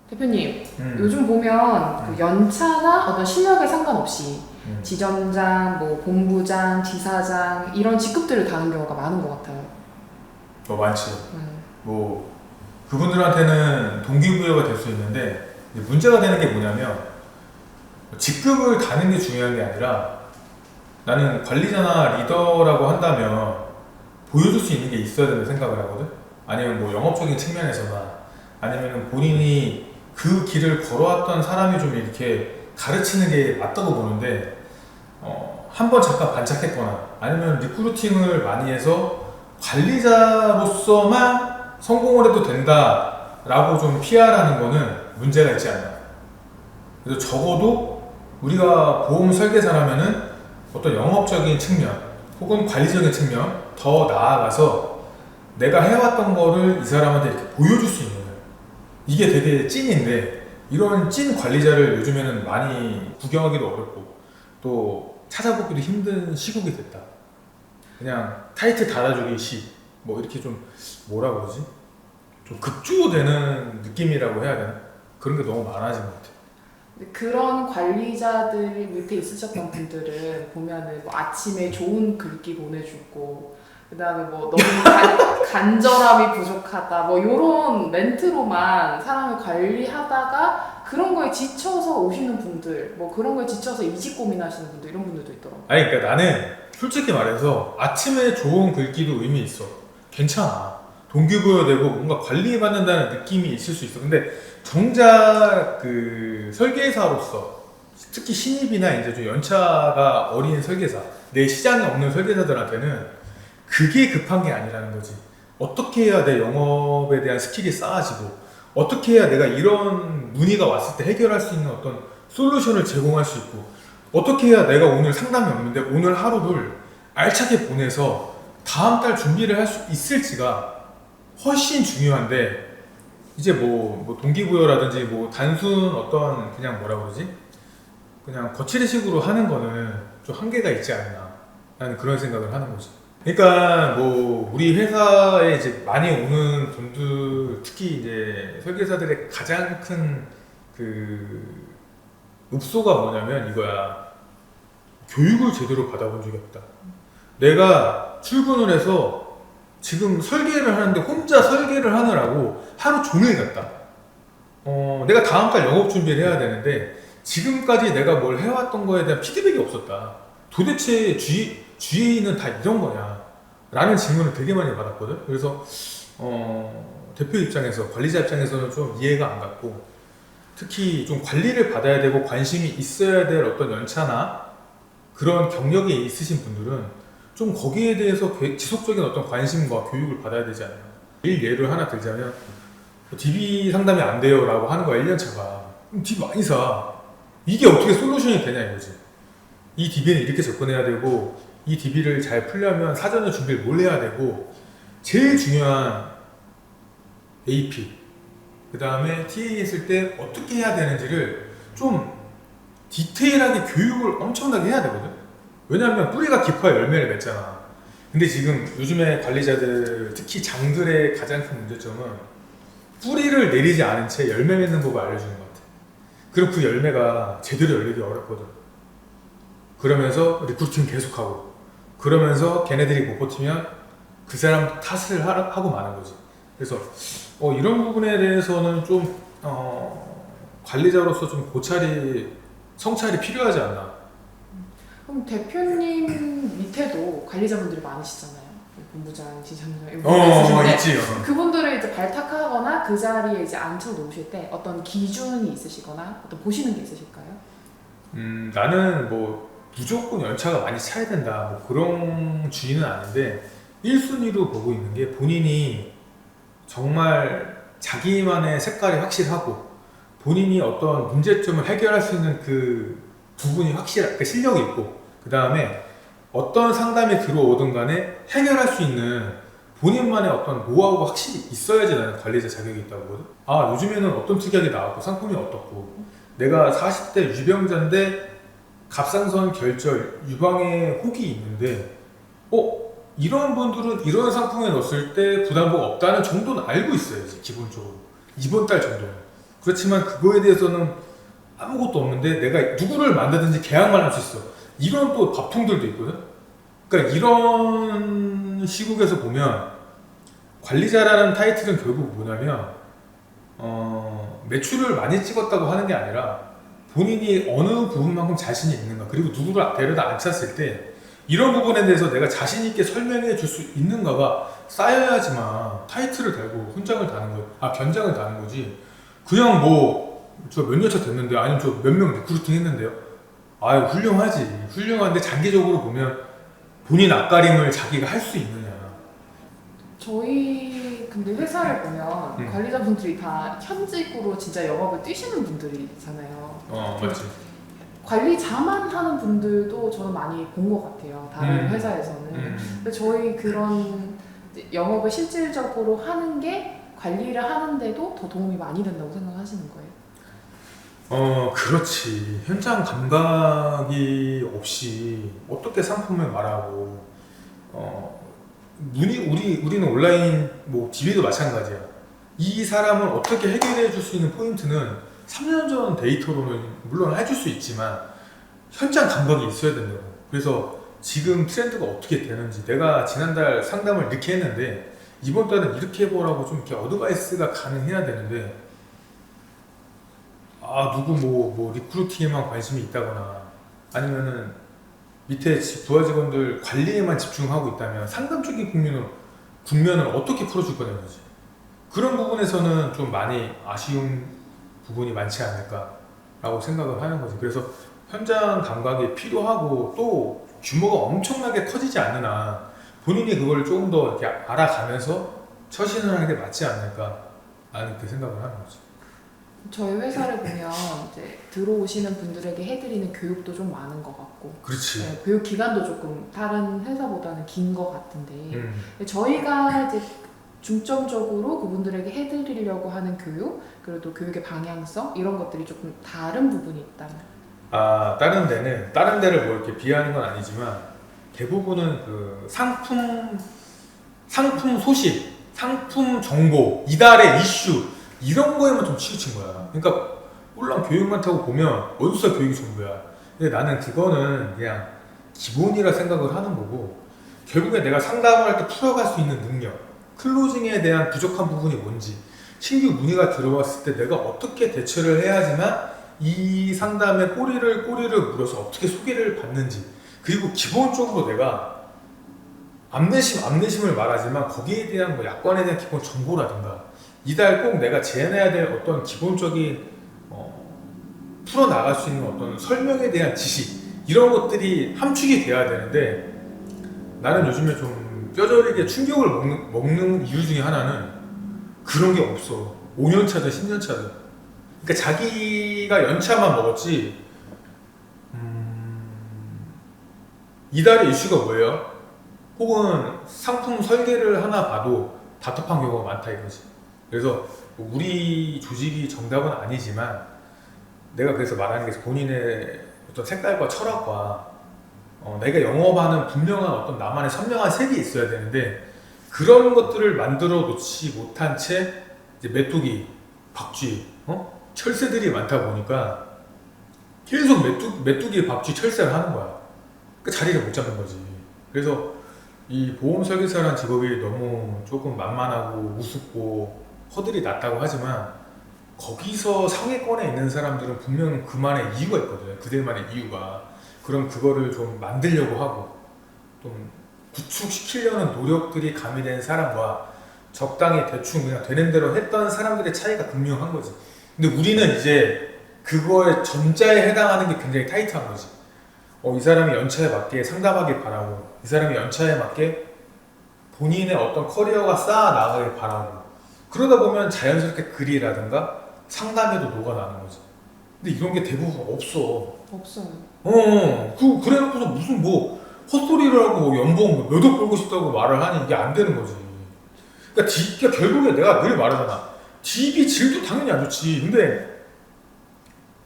대표님, 요즘 보면 그 연차나 어떤 실력에 상관없이 지점장, 뭐 본부장, 지사장 이런 직급들을 다는 경우가 많은 것 같아요. 많지. 뭐 그분들한테는 동기부여가 될 수 있는데 문제가 되는 게 뭐냐면 직급을 다는 게 중요한 게 아니라 나는 관리자나 리더라고 한다면 보여줄 수 있는 게 있어야 된다고 생각을 하거든. 아니면 뭐 영업적인 측면에서나 아니면 본인이 그 길을 걸어왔던 사람이 좀 이렇게 가르치는 게 맞다고 보는데 한번 잠깐 반짝했거나 아니면 리크루팅을 많이 해서 관리자로서만 성공을 해도 된다라고 좀 PR하는 거는 문제가 있지 않나. 그래서 적어도 우리가 보험 설계사라면은 어떤 영업적인 측면 혹은 관리적인 측면 더 나아가서 내가 해왔던 거를 이 사람한테 이렇게 보여줄 수 있는 거예요. 이게 되게 찐인데 이런 찐 관리자를 요즘에는 많이 구경하기도 어렵고 또 찾아보기도 힘든 시국이 됐다. 그냥 타이틀 달아주기 시, 뭐 이렇게 좀 뭐라 그러지? 좀 급조되는 느낌이라고 해야 되나? 그런 게 너무 많아진 것 같아. 그런 관리자들 밑에 있으셨던 분들은 보면은 뭐 아침에 좋은 글귀 보내주고 그다음에 뭐 너무 간절함이 부족하다 뭐 이런 멘트로만 사람을 관리하다가 그런 거에 지쳐서 오시는 분들, 뭐 그런 거에 지쳐서 이직 고민하시는 분들 이런 분들도 있더라고요. 아니 그러니까 나는 솔직히 말해서 아침에 좋은 글귀도 의미 있어. 괜찮아. 동기부여되고 뭔가 관리받는다는 느낌이 있을 수 있어. 근데 정작 그 설계사로서 특히 신입이나 이제 좀 연차가 어린 설계사, 내 시장에 없는 설계사들한테는 그게 급한 게 아니라는 거지. 어떻게 해야 내 영업에 대한 스킬이 쌓아지고 어떻게 해야 내가 이런 문의가 왔을 때 해결할 수 있는 어떤 솔루션을 제공할 수 있고 어떻게 해야 내가 오늘 상담이 없는데 오늘 하루를 알차게 보내서 다음 달 준비를 할 수 있을지가 훨씬 중요한데 이제 뭐 동기부여라든지 뭐 단순 어떤 그냥 뭐라 그러지? 그냥 거칠의식으로 하는 거는 좀 한계가 있지 않나 나는 그런 생각을 하는 거지. 그러니까 뭐 우리 회사에 이제 많이 오는 분들 특히 이제 설계사들의 가장 큰 그 읍소가 뭐냐면 이거야. 교육을 제대로 받아본 적이 없다. 내가 출근을 해서 지금 설계를 하는데 혼자 설계를 하느라고 하루 종일 갔다. 내가 다음 달 영업 준비를 해야 되는데 지금까지 내가 뭘 해왔던 거에 대한 피드백이 없었다. 도대체 GA는 다 이런 거냐? 라는 질문을 되게 많이 받았거든. 그래서 대표 입장에서 관리자 입장에서는 좀 이해가 안 갔고 특히 좀 관리를 받아야 되고 관심이 있어야 될 어떤 연차나 그런 경력이 있으신 분들은 좀 거기에 대해서 지속적인 어떤 관심과 교육을 받아야 되지 않나요? 예를 하나 들자면 DB 상담이 안 돼요 라고 하는 거야 1년차가. DB 많이 사. 이게 어떻게 솔루션이 되냐 이거지. 이 DB는 이렇게 접근해야 되고 이 DB를 잘 풀려면 사전에 준비를 뭘 해야 되고 제일 중요한 AP 그 다음에 TA 했을 때 어떻게 해야 되는지를 좀 디테일하게 교육을 엄청나게 해야 되거든. 왜냐하면 뿌리가 깊어야 열매를 맺잖아. 근데 지금 요즘에 관리자들 특히 장들의 가장 큰 문제점은 뿌리를 내리지 않은 채 열매 맺는 법을 알려주는 것 같아. 그럼 그 열매가 제대로 열리기 어렵거든. 그러면서 리크루팅 계속하고 그러면서 걔네들이 못 버티면 그 사람 탓을 하고 마는 거지. 그래서 이런 부분에 대해서는 좀 관리자로서 좀 성찰이 필요하지 않나. 그럼 대표님 밑에도 관리자분들이 많으시잖아요. 본부장, 지점장 이런 있지. 그분들을 이제 발탁하거나 그 자리에 이제 앉혀 놓으실 때 어떤 기준이 있으시거나 어떤 보시는 게 있으실까요? 나는 뭐 무조건 연차가 많이 차야 된다 뭐 그런 주의는 아닌데 1순위로 보고 있는 게 본인이 정말 자기만의 색깔이 확실하고 본인이 어떤 문제점을 해결할 수 있는 그 부분이 그 실력이 있고 그 다음에 어떤 상담이 들어오든 간에 해결할 수 있는 본인만의 어떤 노하우가 확실히 있어야지 나는 관리자 자격이 있다고 보거든. 요즘에는 어떤 특약이 나왔고 상품이 어떻고 내가 40대 유병자인데 갑상선 결절 유방에 혹이 있는데 이런 분들은 이런 상품에 넣었을 때 부담보가 없다는 정도는 알고 있어야지 기본적으로 이번 달 정도는. 그렇지만 그거에 대해서는 아무것도 없는데 내가 누구를 만나든지 계약만 할 수 있어. 이런 또 밥통들도 있거든. 그러니까 이런 시국에서 보면 관리자라는 타이틀은 결국 뭐냐면 매출을 많이 찍었다고 하는 게 아니라 본인이 어느 부분만큼 자신이 있는가, 그리고 누구를 데려다 앉혔을 때 이런 부분에 대해서 내가 자신 있게 설명해 줄 수 있는가가 쌓여야지만 타이틀을 달고 훈장을 다는 견장을 다는 거지. 그냥 뭐 저 몇 년 차 됐는데, 아니면 저 몇 명 리크루팅 했는데요. 아유, 훌륭하지. 훌륭한데 장기적으로 보면 본인 앞가림을 자기가 할 수 있느냐. 저희 근데 회사를 보면 음. 관리자분들이 다 현직으로 진짜 영업을 뛰시는 분들이잖아요. 맞지. 관리자만 하는 분들도 저는 많이 본 것 같아요. 다른 음. 회사에서는. 근데 저희 그런 영업을 실질적으로 하는 게 관리를 하는데도 더 도움이 많이 된다고 생각하시는 거예요? 그렇지. 현장 감각이 없이 어떻게 상품을 말하고, 우리는 온라인, 뭐, DB도 마찬가지야. 이 사람을 어떻게 해결해 줄 수 있는 포인트는 3년 전 데이터로는 물론 해줄 수 있지만, 현장 감각이 있어야 된다고. 그래서 지금 트렌드가 어떻게 되는지, 내가 지난달 상담을 이렇게 했는데, 이번 달은 이렇게 해보라고 좀 이렇게 어드바이스가 가능해야 되는데, 누구 뭐 리크루팅에만 관심이 있다거나 아니면은 밑에 부하 직원들 관리에만 집중하고 있다면 상담 쪽인 국면을 어떻게 풀어줄 거냐는 거지. 그런 부분에서는 좀 많이 아쉬운 부분이 많지 않을까라고 생각을 하는 거지. 그래서 현장 감각이 필요하고, 또 규모가 엄청나게 커지지 않는 한 본인이 그걸 조금 더 이렇게 알아가면서 처신을 하는 게 맞지 않을까, 라는 그 생각을 하는 거지. 저희 회사를 보면 이제 들어오시는 분들에게 해드리는 교육도 좀 많은 것 같고, 그렇지. 네, 교육 기간도 조금 다른 회사보다는 긴 것 같은데, 저희가 이제 중점적으로 그분들에게 해드리려고 하는 교육, 그리고 또 교육의 방향성, 이런 것들이 조금 다른 부분이 있다면. 다른 데를 뭐 이렇게 비하하는 건 아니지만, 대부분은 그 상품 소식, 상품 정보, 이달의 이슈, 이런 거에만 좀 치우친 거야. 그러니까 물론 교육만 타고 보면 어디서 교육이 전부야. 근데 나는 그거는 그냥 기본이라 생각을 하는 거고, 결국에 내가 상담을 할 때 풀어갈 수 있는 능력, 클로징에 대한 부족한 부분이 뭔지, 신규 문의가 들어왔을 때 내가 어떻게 대처를 해야지만 이 상담의 꼬리를 물어서 어떻게 소개를 받는지, 그리고 기본적으로 내가 암내심을 말하지만 거기에 대한 뭐 약관에 대한 기본 정보라든가, 이달 꼭 내가 제안해야 될 어떤 기본적인 풀어나갈 수 있는 어떤 설명에 대한 지식, 이런 것들이 함축이 돼야 되는데, 나는 요즘에 좀 뼈저리게 충격을 먹는 이유 중에 하나는 그런 게 없어. 5년 차든 10년 차든. 그러니까 자기가 연차만 먹었지, 이달의 이슈가 뭐예요? 혹은 상품 설계를 하나 봐도 답답한 경우가 많다 이거지. 그래서 우리 조직이 정답은 아니지만, 내가 그래서 말하는 게 본인의 어떤 색깔과 철학과 내가 영업하는 분명한 어떤 나만의 선명한 색이 있어야 되는데, 그런 것들을 만들어 놓지 못한 채 이제 메뚜기, 박쥐, 철새들이 많다 보니까 계속 메뚜기, 박쥐, 철새를 하는 거야. 그 자리를 못 잡는 거지. 그래서 이 보험 설계사라는 직업이 너무 조금 만만하고 우습고 허들이 낮다고 하지만, 거기서 상위권에 있는 사람들은 분명 그만의 이유가 있거든. 그들만의 이유가. 그럼 그거를 좀 만들려고 하고 좀 구축시키려는 노력들이 가미된 사람과 적당히 대충 그냥 되는 대로 했던 사람들의 차이가 분명한 거지. 근데 우리는 이제 그거의 전자에 해당하는 게 굉장히 타이트한 거지. 이 사람이 연차에 맞게 상담하길 바라고, 이 사람이 연차에 맞게 본인의 어떤 커리어가 쌓아 나가길 바라고, 그러다 보면 자연스럽게 글이라든가 상담에도 녹아나는 거지. 근데 이런 게 대부분 없어. 없어요. 그래놓고서 무슨 뭐 헛소리를 하고 뭐 연봉 몇억 벌고 싶다고 말을 하니 이게 안 되는 거지. 그러니까 결국에 내가 늘 말하잖아. DB 질도 당연히 안 좋지. 근데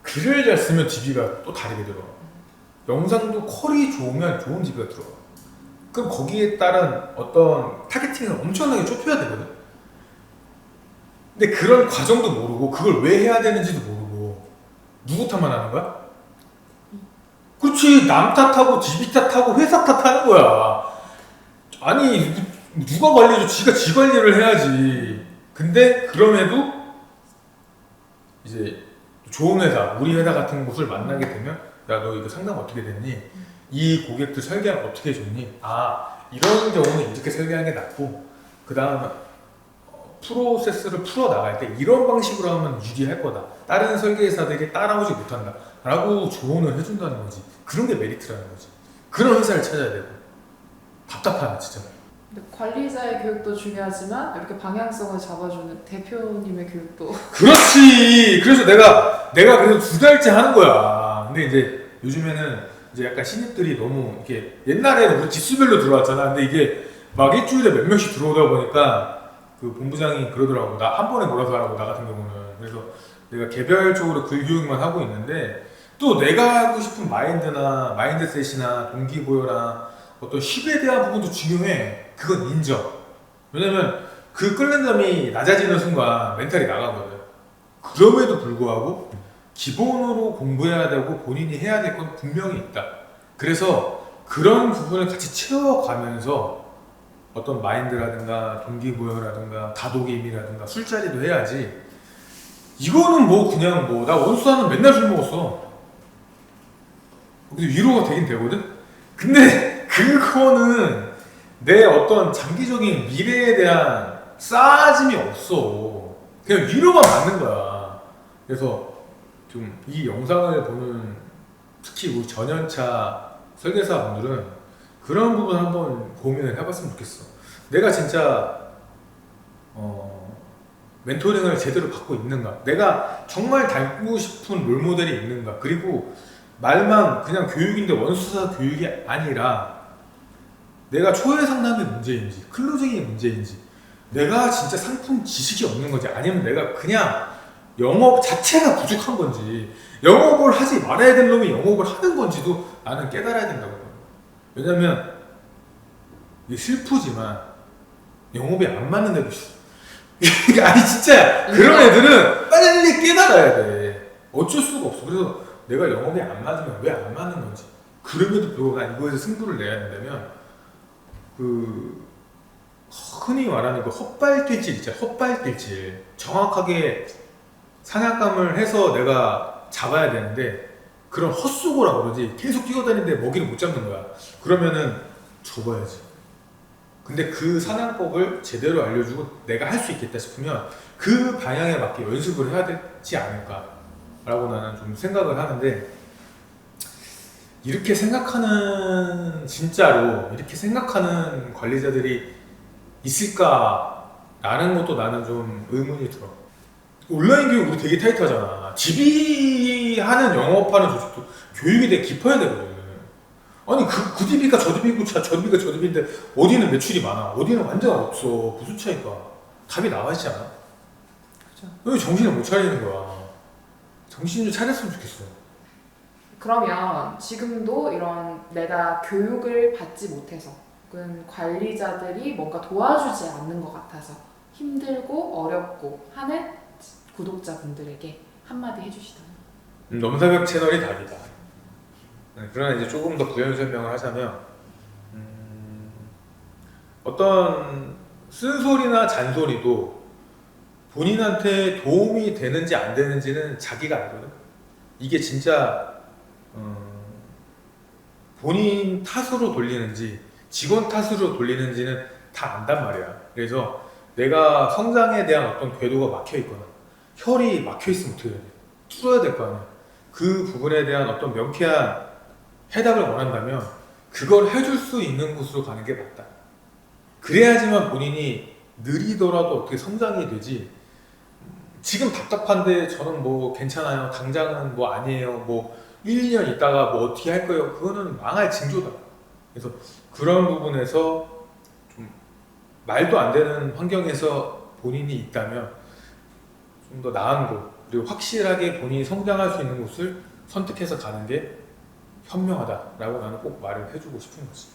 글을 잘 쓰면 DB가 또 다르게 들어. 영상도 퀄이 좋으면 좋은 DB가 들어. 그럼 거기에 따른 어떤 타겟팅을 엄청나게 좁혀야 되거든. 근데 그런 과정도 모르고 그걸 왜 해야 되는지도 모르고 누구 탓만 하는 거야? 그렇지. 남 탓하고 지비 탓하고 회사 탓하는 거야. 아니 누가 관리해줘? 지가 지 관리를 해야지. 근데 그럼에도 이제 좋은 회사, 우리 회사 같은 곳을 만나게 되면 야 너 이거 상담 어떻게 됐니? 이 고객들 설계하면 어떻게 해줬니? 아 이런 경우는 이렇게 설계하는 게 낫고 그 다음에 프로세스를 풀어 나갈 때 이런 방식으로 하면 유리할 거다. 다른 설계사들이 따라오지 못한다. 라고 조언을 해준다는 거지. 그런 게 메리트라는 거지. 그런 회사를 찾아야 되고. 답답하네 진짜. 근데 관리자의 교육도 중요하지만 이렇게 방향성을 잡아주는 대표님의 교육도 그렇지. 그래서 내가 그래서 2달째 하는 거야. 근데 이제 요즘에는 이제 약간 신입들이 너무 이렇게 옛날에는 우리 기수별로 들어왔잖아. 근데 이게 막 일주일에 몇 명씩 들어오다 보니까 그 본부장이 그러더라고. 나 한 번에 몰아서 하라고 나 같은 경우는. 그래서 내가 개별적으로 글 교육만 하고 있는데 또 내가 하고 싶은 마인드나 마인드셋이나 동기부여나 어떤 힙에 대한 부분도 중요해. 그건 인정. 왜냐면 그 끓는 점이 낮아지는 순간 멘탈이 나가거든. 그럼에도 불구하고 기본으로 공부해야 되고 본인이 해야 될 건 분명히 있다. 그래서 그런 부분을 같이 채워가면서 어떤 마인드라든가 동기부여라든가 다독임이라든가 술자리도 해야지. 이거는 뭐 그냥 뭐 나 원수하는 맨날 술 먹었어. 근데 위로가 되긴 되거든? 근데 그거는 내 어떤 장기적인 미래에 대한 쌓아짐이 없어. 그냥 위로만 받는 거야. 그래서 좀 이 영상을 보는 특히 우리 전연차 설계사분들은 그런 부분 한번 고민을 해봤으면 좋겠어. 내가 진짜 멘토링을 제대로 받고 있는가? 내가 정말 닮고 싶은 롤모델이 있는가? 그리고 말만 그냥 교육인데 원수사 교육이 아니라 내가 초회 상담의 문제인지 클로징의 문제인지 내가 진짜 상품 지식이 없는 건지 아니면 내가 그냥 영업 자체가 부족한 건지 영업을 하지 말아야 될 놈이 영업을 하는 건지도 나는 깨달아야 된다고 봐. 왜냐면 이게 슬프지만 영업이 안 맞는 애도 있어. 아니 진짜 그런 애들은 빨리 깨달아야 돼. 어쩔 수가 없어. 그래서 내가 영업이 안 맞으면 왜 안 맞는 건지 그럼에도 불구하고 난 이거에서 승부를 내야 된다면 그 흔히 말하는 그 헛발길질 있잖아. 헛발길질 정확하게 사냥감을 해서 내가 잡아야 되는데 그런 헛수고라고 그러지. 계속 뛰어다니는데 먹이를 못 잡는 거야. 그러면은 접어야지. 근데 그 사냥법을 제대로 알려주고 내가 할 수 있겠다 싶으면 그 방향에 맞게 연습을 해야 되지 않을까 라고 나는 좀 생각을 하는데 이렇게 생각하는 진짜로 이렇게 생각하는 관리자들이 있을까라는 것도 나는 좀 의문이 들어. 온라인 교육 우리 되게 타이트하잖아. 지비하는 영업하는 조직도 교육이 되게 깊어야 되거든. 아니 그 DB가 저 DB고 저 DB가 저 DB인데 어디는 매출이 많아 어디는 완전 없어. 무슨 차이가 답이 나와 있지 않아? 그죠. 왜 정신을 못 차리는 거야. 정신 좀 차렸으면 좋겠어. 그러면 지금도 이런 내가 교육을 받지 못해서 혹은 관리자들이 뭔가 도와주지 않는 것 같아서 힘들고 어렵고 하는 구독자분들에게 한마디 해주시다면. 넘사벽 채널이 답이다. 그러나 이제 조금 더 부연 설명을 하자면 어떤 쓴소리나 잔소리도 본인한테 도움이 되는지 안 되는지는 자기가 알거든. 이게 진짜 본인 탓으로 돌리는지 직원 탓으로 돌리는지는 다 안단 말이야. 그래서 내가 성장에 대한 어떤 궤도가 막혀 있거나 혈이 막혀 있으면 어떻게 해야 돼? 뚫어야 될 거 아니야. 그 부분에 대한 어떤 명쾌한 해답을 원한다면 그걸 해줄 수 있는 곳으로 가는 게 맞다. 그래야지만 본인이 느리더라도 어떻게 성장이 되지. 지금 답답한데 저는 뭐 괜찮아요. 당장은 뭐 아니에요. 뭐 1, 2년 있다가 뭐 어떻게 할 거예요. 그거는 망할 징조다. 그래서 그런 부분에서 좀 말도 안 되는 환경에서 본인이 있다면 좀 더 나은 곳 그리고 확실하게 본인이 성장할 수 있는 곳을 선택해서 가는 게 현명하다라고 나는 꼭 말을 해주고 싶은 거지.